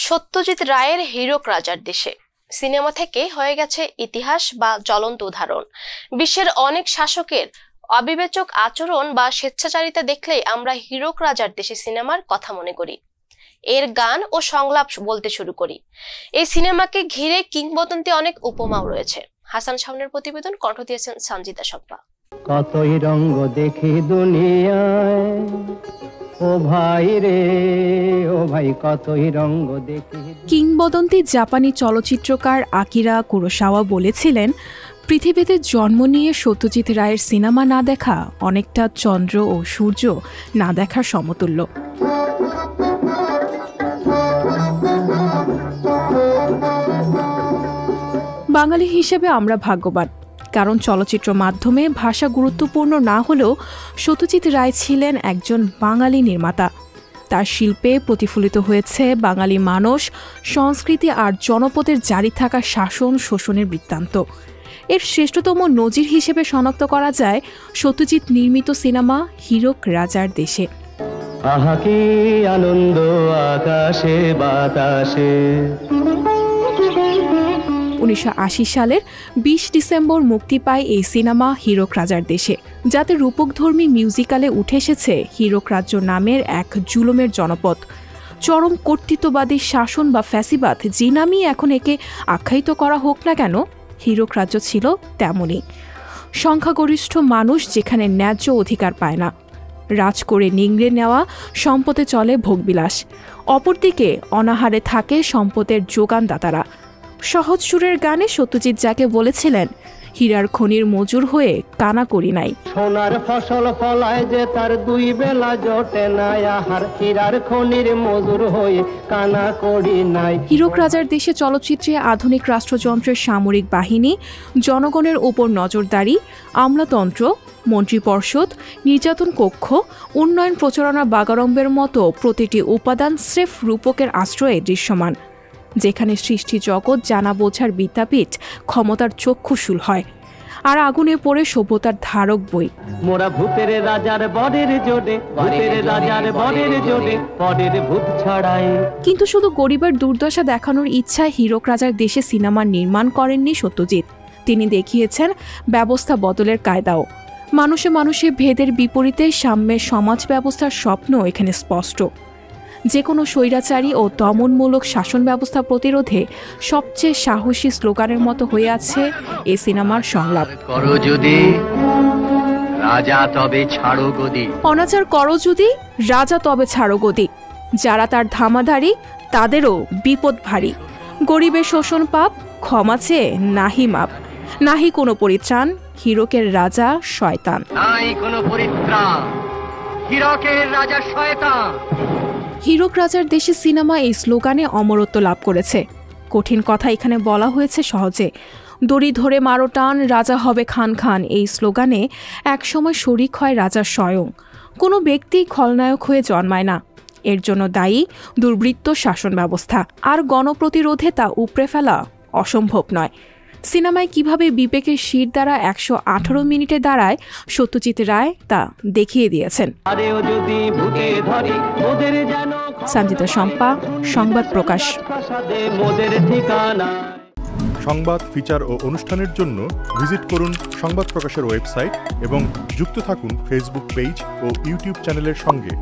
সত্যজিৎ রায়ের হীরক রাজার দেশে সিনেমা থেকে হয়ে গেছে ইতিহাস বা জ্বলন্ত উদাহরণ। বিশ্বের অনেক শাসকের অবিবেচক আচরণ বা স্বেচ্ছাচারিতা দেখলেই আমরা হীরক রাজার দেশে সিনেমার কথা মনে করি। এর গান ও সংলাপ বলতে শুরু করি। এই সিনেমাকে ঘিরে কিংবদন্তি অনেক উপমাও রয়েছে। হাসান শাওনের প্রতিবেদন, কণ্ঠ দিয়েছেন সঞ্জিতা শম্পা। কতই রঙ দেখি দুনিয়ায়, ও ভাই রে ও ভাই, কতই রঙ দেখি। কিংবদন্তি জাপানি চলচ্চিত্রকার আকিরা কুরোসাওয়া বলেছিলেন, পৃথিবীতে জন্ম নিয়ে সত্যজিৎ রায়ের সিনেমা না দেখা অনেকটা চন্দ্র ও সূর্য না দেখার সমতুল্য। বাঙালি হিসেবে আমরা ভাগ্যবান, কারণ চলচ্চিত্র মাধ্যমে ভাষা গুরুত্বপূর্ণ না হলেও সত্যজিৎ রায় ছিলেন একজন বাঙালি নির্মাতা। তার শিল্পে প্রতিফলিত হয়েছে বাঙালি মানুষ, সংস্কৃতি আর জনপদের জারি থাকা শাসন শোষণের বৃত্তান্ত। এর শ্রেষ্ঠতম নজির হিসেবে শনাক্ত করা যায় সত্যজিৎ নির্মিত সিনেমা হীরক রাজার দেশে। আহা কি আনন্দ আকাশে বাতাসে। 1980 সালের 20 ডিসেম্বর মুক্তি পায় এই সিনেমা হীরক রাজার দেশে, যাতে রূপকধর্মী মিউজিক্যালে উঠে এসেছে হীরক রাজ্য নামের এক জুলুমের জনপদ। চরম কর্তৃত্ববাদী শাসন বা ফ্যাসিবাদ যে নামই এখন একে আখ্যায়িত করা হোক না কেন, হীরক রাজ্য ছিল তেমনই। সংখ্যাগরিষ্ঠ মানুষ যেখানে ন্যায্য অধিকার পায় না, রাজ করে নিংড়ে নেওয়া সম্পদে চলে ভোগবিলাস, অপরদিকে অনাহারে থাকে সম্পদের যোগানদাতারা। সহজ সুরের গানে সত্যজিৎ যাকে বলেছিলেন, হীরার খনির মজুর হয়ে কানা করি নাই। সোনার ফসল ফলায় যে তার দুই বেলা জোটে না, আহার হীরার খনির মজুর হয়ে কানা করি নাই। হীরক রাজার দেশে চলচ্চিত্রে আধুনিক রাষ্ট্রযন্ত্রের সামরিক বাহিনী, জনগণের ওপর নজরদারি, আমলাতন্ত্র, মন্ত্রিপরিষদ, নির্যাতন কক্ষ, উন্নয়ন প্রচারণা বাগাড়ম্বের মতো প্রতিটি উপাদান স্রেফ রূপকের আশ্রয়ে দৃশ্যমান, যেখানে সৃষ্টি জগৎ জানা বোঝার বিদ্যাপীঠ ক্ষমতার চক্ষুশূল হয়, আর আগুনে পড়ে সভ্যতার ধারক বই। মোরা ভূতের রাজার বরের জোড়ে, ভূতের রাজার বরের জোড়ে, বরের ভূত ছাড়াই। কিন্তু শুধু গরিবের দুর্দশা দেখানোর ইচ্ছায় হীরক রাজার দেশে সিনেমা নির্মাণ করেননি সত্যজিৎ। তিনি দেখিয়েছেন ব্যবস্থা বদলের কায়দাও। মানুষে মানুষে ভেদের বিপরীতে সাম্যের সমাজ ব্যবস্থার স্বপ্ন এখানে স্পষ্ট। যে কোনো স্বৈরাচারী ও দমনমূলক শাসন ব্যবস্থা প্রতিরোধে সবচেয়ে সাহসী স্লোগানের মতো হয়ে আছে এ সিনেমার সংলাপ। অনাচার করো যদি, রাজা তবে ছাড়ো গদি। যারা তার ধামাধারী তাদেরও বিপদ ভারী। গরিবের শোষণ পাপ, ক্ষমা চেয়ে নাহি মাপ। নাহি কোনো পরিত্রাণ, হীরকের রাজা শয়তান। হীরক রাজার দেশে সিনেমা এই স্লোগানে অমরত্ব লাভ করেছে। কঠিন কথা এখানে বলা হয়েছে সহজে। দড়ি ধরে মারো টান, রাজা হবে খান খান, এই স্লোগানে একসময় শরিক হয় রাজার স্বয়ং। কোনো ব্যক্তি খলনায়ক হয়ে জন্মায় না। এর জন্য দায়ী দুর্বৃত্ত শাসন ব্যবস্থা, আর গণপ্রতিরোধে তা উপড়ে ফেলা অসম্ভব নয়। সিনেমায় কিভাবে বিবেকের শির দ্বারা 118 মিনিটে দাঁড়ায় সত্যজিৎ রায় তা দেখিয়ে দিয়েছেন। সঞ্জিতা শম্পা, সংবাদ প্রকাশ। সংবাদ, ফিচার ও অনুষ্ঠানের জন্য ভিজিট করুন সংবাদ প্রকাশের ওয়েবসাইট এবং যুক্ত থাকুন ফেসবুক পেজ ও ইউটিউব চ্যানেলের সঙ্গে।